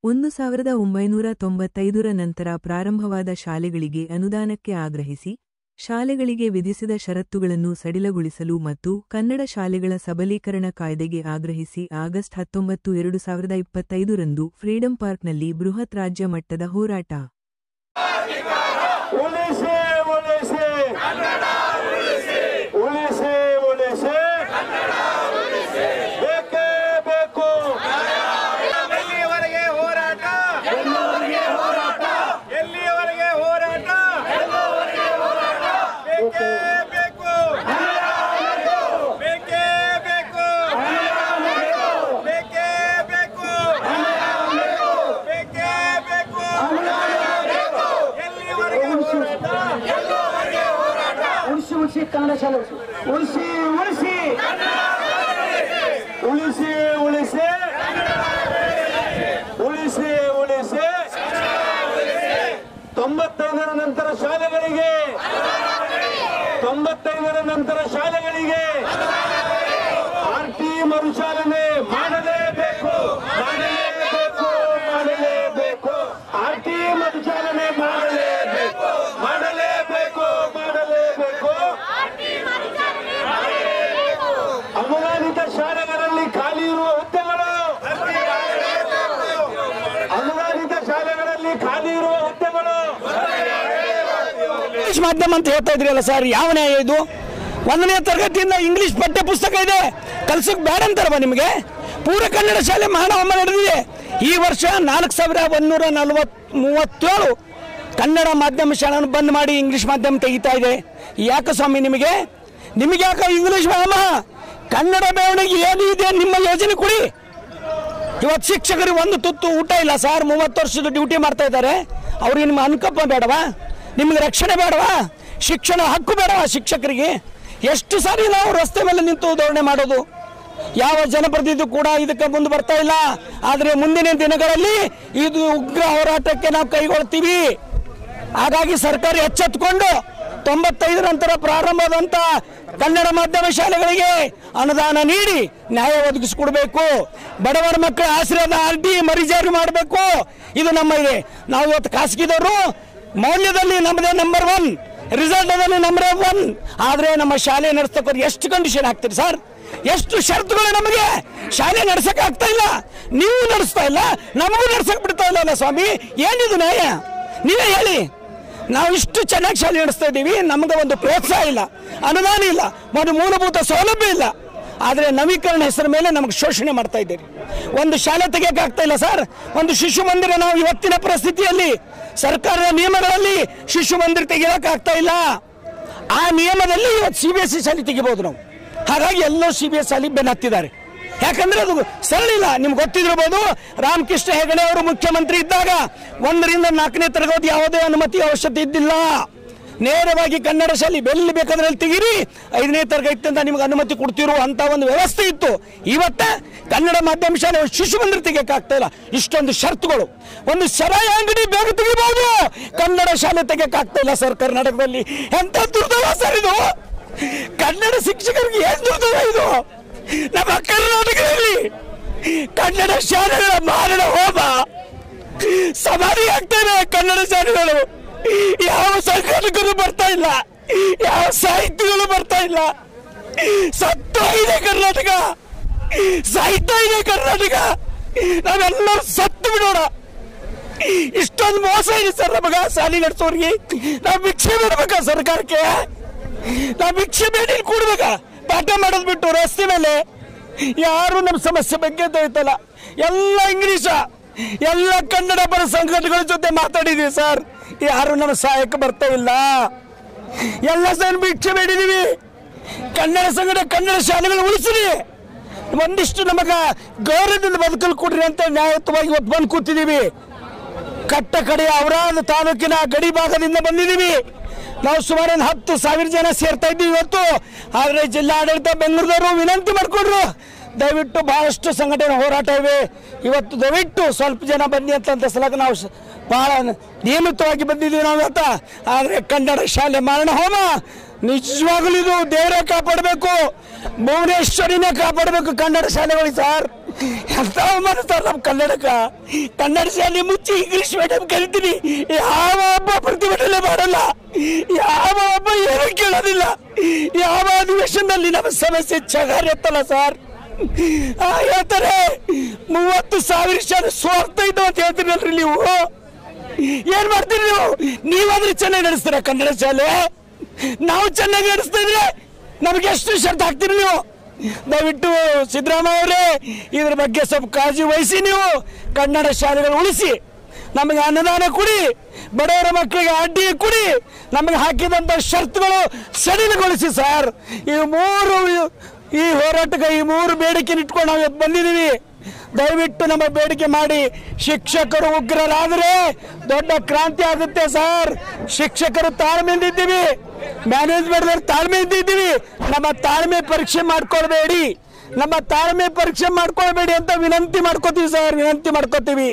1995 ನಂತರ ಪ್ರಾರಂಭವಾದ ಶಾಲೆಗಳಿಗೆ ಅನುದಾನಕ್ಕೆ ಆಗ್ರಹಿಸಿ, ಶಾಲೆಗಳಿಗೆ ವಿಧಿಸಿದ ಷರತ್ತುಗಳನ್ನು ಸಡಿಲಗೊಳಿಸಲು ಮತ್ತು ಕನ್ನಡ ಶಾಲೆಗಳ ಸಬಲೀಕರಣ ಕಾಯ್ದೆಗೆ ಆಗ್ರಹಿಸಿ ಆಗಸ್ಟ್ 19, 2025 ರಂದು ಫ್ರೀಡಂ ಪಾರ್ಕ್ನಲ್ಲಿ ಬೃಹತ್ ರಾಜ್ಯ ಮಟ್ಟದ ಹೋರಾಟ. ಕನ್ನಡ ಶಾಲೆ ಉಳಿಸಿ ಉಳಿಸಿ ಉಳಿಸಿ ಉಳಿಸಿ ಉಳಿಸಿ ಉಳಿಸಿ 95ರ ನಂತರ ಶಾಲೆಗಳಿಗೆ 95ರ ನಂತರ ಶಾಲೆಗಳಿಗೆ ಆರ್ಟಿ ಮರುಚಾಲನೆ ಮಾಡಲೇಬೇಕು ಮಾಡಲೇಬೇಕು ಮಾಡಲೇಬೇಕು ಆರ್ಟಿ ಮರುಚಾಲನೆ ಮಾಡಲೇಬೇಕು ಮಾಡಲೇಬೇಕು ಮಾಡಲೇಬೇಕು. ಅನುದಾನಿತ ಶಾಲೆಗಳಲ್ಲಿ ಖಾಲಿ ಇರುವ ಹುದ್ದೆಗಳು ಅನುದಾನಿತ ಶಾಲೆಗಳಲ್ಲಿ ಖಾಲಿ ಇರುವ ಹುದ್ದೆಗಳು ಇಂಗ್ಲಿಷ್ ಮಾಧ್ಯಮ ಅಂತ ಹೇಳ್ತಾ ಇದ್ರಲ್ಲ ಸರ್, ಯಾವ ನ್ಯಾಯ ಇದು? 1ನೇ ತರಗತಿಯಿಂದ ಇಂಗ್ಲಿಷ್ ಪಠ್ಯ ಪುಸ್ತಕ ಇದೆ, ಕಲ್ಸಕ್ಕೆ ಬೇಡ ಅಂತಾರವ ನಿಮಗೆ? ಪೂರ ಕನ್ನಡ ಶಾಲೆ ಮಹಾನಾಮ ನಡೆದಿದೆ. ಈ ವರ್ಷ 4137 ಕನ್ನಡ ಮಾಧ್ಯಮ ಶಾಲೆಯನ್ನು ಬಂದ್ ಮಾಡಿ ಇಂಗ್ಲಿಷ್ ಮಾಧ್ಯಮ ತೆಗಿತಾ ಇದೆ. ಯಾಕೆ ಸ್ವಾಮಿ ನಿಮಗೆ ಯಾಕೆ ಇಂಗ್ಲಿಷ್ ಮಾಧ್ಯಮ? ಕನ್ನಡ ಬೆಳವಣಿಗೆ ಏನು ಇದೆ ನಿಮ್ಮ ಯೋಜನೆ ಕೊಡಿ. ಇವತ್ತು ಶಿಕ್ಷಕರಿಗೆ ಒಂದು ತುತ್ತು ಊಟ ಇಲ್ಲ ಸರ್, 30 ವರ್ಷದ ಡ್ಯೂಟಿ ಮಾಡ್ತಾ ಇದ್ದಾರೆ. ಅವ್ರಿಗೆ ನಿಮ್ಮ ಅನುಕಂಪ ಬೇಡವಾ? ನಿಮಗೆ ರಕ್ಷಣೆ ಬೇಡವಾ? ಶಿಕ್ಷಣ ಹಕ್ಕು ಬೇಡವಾ ಶಿಕ್ಷಕರಿಗೆ? ಎಷ್ಟು ಸಾರಿ ನಾವು ರಸ್ತೆ ಮೇಲೆ ನಿಂತು ಧೋರಣೆ ಮಾಡೋದು? ಯಾವ ಜನಪ್ರತಿನಿಧಿ ಕೂಡ ಇದಕ್ಕೆ ಮುಂದೆ ಬರ್ತಾ ಇಲ್ಲ. ಆದರೆ ಮುಂದಿನ ದಿನಗಳಲ್ಲಿ ಇದು ಉಗ್ರ ಹೋರಾಟಕ್ಕೆ ನಾವು ಕೈಗೊಳ್ತೀವಿ. ಹಾಗಾಗಿ ಸರ್ಕಾರ ಎಚ್ಚೆತ್ತುಕೊಂಡು 95 ನಂತರ ಪ್ರಾರಂಭವಾದಂಥ ಕನ್ನಡ ಮಾಧ್ಯಮ ಶಾಲೆಗಳಿಗೆ ಅನುದಾನ ನೀಡಿ ನ್ಯಾಯ ಒದಗಿಸಿಕೊಡ್ಬೇಕು. ಬಡವರ ಮಕ್ಕಳ ಆಶ್ರಯದ RD ಮರಿಜಾರಿ ಮಾಡಬೇಕು. ಇದು ನಮ್ಮ ಇದೆ. ನಾವು ಇವತ್ತು ಖಾಸಗಿದವರು ಮೌಲ್ಯದಲ್ಲಿ ನಮ್ಮದೇ ನಂಬರ್ 1, ರಿಸಲ್ಟದಲ್ಲಿ ನಂಬರ್ 1. ಆದರೆ ನಮ್ಮ ಶಾಲೆ ನಡೆಸ್ತಕ್ಕಂಥ ಎಷ್ಟು ಕಂಡೀಷನ್ ಹಾಕ್ತೀರಿ ಸರ್? ಎಷ್ಟು ಷರತ್ತುಗಳು ನಮಗೆ? ಶಾಲೆ ನಡೆಸಕ್ಕೆ ಆಗ್ತಾ ಇಲ್ಲ, ನೀವು ನಡೆಸ್ತಾ ಇಲ್ಲ, ನಮಗೂ ನಡೆಸಕ್ಕೆ ಬಿಡ್ತಾ ಇಲ್ಲ ಸ್ವಾಮಿ. ಏನಿದು ನ್ಯಾಯ? ನೀವೇ ಹೇಳಿ. ನಾವು ಇಷ್ಟು ಚೆನ್ನಾಗಿ ಶಾಲೆ ನಡೆಸ್ತಾ ಇದ್ದೀವಿ, ನಮಗೆ ಒಂದು ಪ್ರೋತ್ಸಾಹ ಇಲ್ಲ, ಅನುದಾನ ಇಲ್ಲ, ಒಂದು ಮೂಲಭೂತ ಸೌಲಭ್ಯ ಇಲ್ಲ. ಆದರೆ ನವೀಕರಣ ಹೆಸರ ಮೇಲೆ ನಮಗೆ ಶೋಷಣೆ ಮಾಡ್ತಾ ಇದ್ದೀರಿ. ಒಂದು ಶಾಲೆ ತೆಗೆಯೋಕ್ಕಾಗ್ತಾ ಇಲ್ಲ ಸರ್. ಒಂದು ಶಿಶು ಮಂದಿರ ನಾವು ಇವತ್ತಿನ ಪರಿಸ್ಥಿತಿಯಲ್ಲಿ ಸರ್ಕಾರದ ನಿಯಮಗಳಲ್ಲಿ ಶಿಶು ಮಂದಿರ ತೆಗೆಯೋಕ್ಕಾಗ್ತಾ ಇಲ್ಲ. ಆ ನಿಯಮದಲ್ಲಿ ಇವತ್ತು CBSE ಶಾಲೆ ತೆಗಿಬಹುದು ನಾವು. ಹಾಗಾಗಿ ಎಲ್ಲೋ CBSE ಶಾಲೆ ಬೆನ್ನು ಹತ್ತಿದ್ದಾರೆ. ಯಾಕಂದ್ರೆ ಅದು ಸರಳಿಲ್ಲ. ನಿಮ್ಗೆ ಗೊತ್ತಿರಬಹುದು, ರಾಮಕೃಷ್ಣ ಹೆಗಡೆ ಅವರು ಮುಖ್ಯಮಂತ್ರಿ ಇದ್ದಾಗ 1ರಿಂದ 4ನೇ ತರಗತಿ ಯಾವುದೇ ಅನುಮತಿ ಅವಶ್ಯಕತೆ ಇದ್ದಿಲ್ಲ. ನೇರವಾಗಿ ಕನ್ನಡ ಶಾಲೆ ಬೆಲ್ಲಿ ಬೇಕಾದ್ರೆ ತೆಗೀರಿ, 5ನೇ ತರಗತಿಯಿಂದ ನಿಮ್ಗೆ ಅನುಮತಿ ಕೊಡ್ತಿರೋ ಅಂತ ಒಂದು ವ್ಯವಸ್ಥೆ ಇತ್ತು. ಇವತ್ತ ಕನ್ನಡ ಮಾಧ್ಯಮ ಶಾಲೆ ಶಿಶು ಮಂದಿರ ತೆಗೆಯಕ್ಕಾಗ್ತಾ ಇಲ್ಲ. ಇಷ್ಟೊಂದು ಷರತ್ತುಗಳು. ಒಂದು ಸರಾಯಿ ಅಂಗಡಿ ಬೇಗ ತೆಗಿಬಹುದು, ಕನ್ನಡ ಶಾಲೆ ತೆಗೆಯಕ್ಕಾಗ್ತಾ ಇಲ್ಲ ಸರ್ ಕರ್ನಾಟಕದಲ್ಲಿ. ಎಂತ ದುರ್ದೈವ ಸರ್ ಇದು? ಕನ್ನಡ ಶಿಕ್ಷಕರಿಗೆ ಏನು ದುರ್ದೈವ ಇದು? ನಮ್ಮ ಕರ್ನಾಟಕದಲ್ಲಿ ಕನ್ನಡ ಶಾಲೆಗಳ ಮಾರಣ ಹೋಮ ಸಮಾಧಿ ಆಗ್ತೇವೆ. ಕನ್ನಡ ಶಾಲೆಗಳು ಯಾವ ಸಂಘಟಕರು ಬರ್ತಾ ಇಲ್ಲ, ಯಾವ ಸಾಹಿತ್ಯಗಳು ಬರ್ತಾ ಇಲ್ಲ. ಸತ್ತಾ ಇದೆ ಕರ್ನಾಟಕ, ಸಾಹಿತ್ಯ ಇದೆ ಕರ್ನಾಟಕ. ನಾವೆಲ್ಲರೂ ಸತ್ತು ಬಿಡೋಣ. ಇಷ್ಟೊಂದು ಮೋಸ ಇದೆ ಸರ್ ನಮಗ ಶಾಲೆ ನಡೆಸೋರಿಗೆ. ನಾವು ಭಿಕ್ಷೆ ಬೇಡಬೇಕಾ ಸರ್ಕಾರಕ್ಕೆ? ನಾವು ಭಿಕ್ಷೆ ಬೇಡಿ ಕೊಡ್ಬೇಕಾ? ಪಾಠ ಮಾಡೋದು ಬಿಟ್ಟು ರಸ್ತೆ ಮೇಲೆ ಯಾರು ನಮ್ಮ ಸಮಸ್ಯೆ ಬಗ್ಗೆ ತಿಳಿತಲ್ಲ. ಎಲ್ಲ ಇಂಗ್ಲಿಷ, ಎಲ್ಲ ಕನ್ನಡ ಪರ ಸಂಘಟನೆಗಳ ಜೊತೆ ಮಾತಾಡಿದೀವಿ ಸರ್, ಯಾರು ನಮ್ಮ ಸಹಾಯಕ್ಕೆ ಬರ್ತಾ ಇಲ್ಲ. ಎಲ್ಲ ಸರ್ ಭಿಕ್ಷೆ ಬೇಡಿದೀವಿ. ಕನ್ನಡ ಸಂಘಟ ಕನ್ನಡ ಶಾಲೆಗಳು ಉಳಿಸಿರಿ, ಒಂದಿಷ್ಟು ನಮಗ ಗೌರವದಿಂದ ಬದುಕಲು ಕೊಡ್ರಿ ಅಂತ ನ್ಯಾಯಯುತವಾಗಿ ಇವತ್ತು ಬಂದು ಕೂತಿದ್ದೀವಿ. ಕಟ್ಟ ಕಡೆ ಔರಾದ ತಾಲೂಕಿನ ಗಡಿ ಭಾಗದಿಂದ ಬಂದಿದ್ದೀವಿ. ನಾವು ಸುಮಾರು 10,000 ಜನ ಸೇರ್ತಾ ಇದ್ದೀವಿ ಇವತ್ತು. ಆದರೆ ಜಿಲ್ಲಾಡಳಿತ ಬೆಂಗಳೂರದವರು ವಿನಂತಿ ಮಾಡಿಕೊಂಡ್ರು, ದಯವಿಟ್ಟು ಬಹಳಷ್ಟು ಸಂಘಟನೆ ಹೋರಾಟ ಇವೆ, ಇವತ್ತು ದಯವಿಟ್ಟು ಸ್ವಲ್ಪ ಜನ ಬನ್ನಿ ಅಂತ ಸಲಕ ನಾವು ಬಹಳ ನಿಯಮಿತವಾಗಿ ಬಂದಿದ್ದೀವಿ ನಾವು ಇವತ್ತು. ಆದರೆ ಕನ್ನಡ ಶಾಲೆ ಮಾರಣ ಹೋಮ ನಿಜವಾಗಲೂ ಇದು ದೇವರೇ ಕಾಪಾಡಬೇಕು, ಭುವನೇಶ್ವರಿನೇ ಕಾಪಾಡಬೇಕು ಕನ್ನಡ ಶಾಲೆಗಳಿಗೆ ಸರ್. ಎಂತ ಅವಮಾನ ಸರ್ ನಮ್ಮ ಕನ್ನಡಕ್ಕೆ. ಕನ್ನಡ ಶಾಲೆ ಮುಚ್ಚಿ ಇಂಗ್ಲಿಷ್ ಮೀಡಿಯಂ ಕಲಿತೀನಿ. ಯಾವ ಒಬ್ಬ ಪ್ರತಿಭಟನೆ ಮಾಡಲ್ಲ, ಯಾವ ಒಬ್ಬ ಏನೂ ಕೇಳೋದಿಲ್ಲ, ಯಾವ ಅಧಿವೇಶನದಲ್ಲಿ ನಮ್ಮ ಸಮಸ್ಯೆ ಚಗಾರ ಎತ್ತಲ್ಲ ಸರ್. ಹೇಳ್ತಾರೆ 30,000 ಶಾಲೆ ಸ್ವಾರ್ಥ ಇದ್ದಾವ ಅಂತ ಹೇಳ್ತೀರಲ್ರಿ ನೀವು. ಏನ್ ಮಾಡ್ತೀರಿ ನೀವು? ನೀವಾದ್ರೆ ಚೆನ್ನಾಗಿ ನಡೆಸ್ತೀರ ಕನ್ನಡ ಶಾಲೆ, ನಾವು ಚೆನ್ನಾಗಿ ನಡೆಸ್ತಾ ಇದ್ರೆ ನಮಗೆ ಎಷ್ಟು ಶರ್ತ್ ಹಾಕ್ತೀರಿ ನೀವು? ದಯವಿಟ್ಟು ಸಿದ್ದರಾಮಯ್ಯ ಅವರೇ ಇದ್ರ ಬಗ್ಗೆ ಸ್ವಲ್ಪ ಕಾಳಜಿ ವಹಿಸಿ, ನೀವು ಕನ್ನಡ ಶಾಲೆಗಳು ಉಳಿಸಿ, ನಮಗೆ ಅನುದಾನ ಕೊಡಿ, ಬಡವರ ಮಕ್ಕಳಿಗೆ ಅಡ್ಡಿ ಕೊಡಿ, ನಮಗೆ ಹಾಕಿದಂಥ ಷರತ್ತುಗಳು ಸಡಿಲಗೊಳಿಸಿ ಸರ್. ಈ ಹೋರಾಟಕ್ಕೆ ಈ 3 ಬೇಡಿಕೆ ಇಟ್ಕೊಂಡು ನಾವು ಬಂದಿದ್ದೀವಿ. ದಯವಿಟ್ಟು ನಮ್ಮ ಬೇಡಿಕೆ ಮಾಡಿ. ಶಿಕ್ಷಕರು ಉಗ್ರರಾದರೆ ದೊಡ್ಡ ಕ್ರಾಂತಿ ಆಗುತ್ತೆ ಸರ್. ಶಿಕ್ಷಕರು ತಾಳ್ಮೆಯಿಂದ ಇದ್ದೀವಿ, ಮ್ಯಾನೇಜ್ಮೆಂಟ್ ತಾಳ್ಮೆಯಿಂದ ಇದ್ದೀವಿ. ನಮ್ಮ ತಾಳ್ಮೆ ಪರೀಕ್ಷೆ ಮಾಡ್ಕೊಳ್ಬೇಡಿ, ನಮ್ಮ ತಾಳ್ಮೆ ಪರೀಕ್ಷೆ ಮಾಡ್ಕೊಳ್ಬೇಡಿ ಅಂತ ವಿನಂತಿ ಮಾಡ್ಕೋತೀವಿ ಸರ್, ವಿನಂತಿ ಮಾಡ್ಕೋತೀವಿ.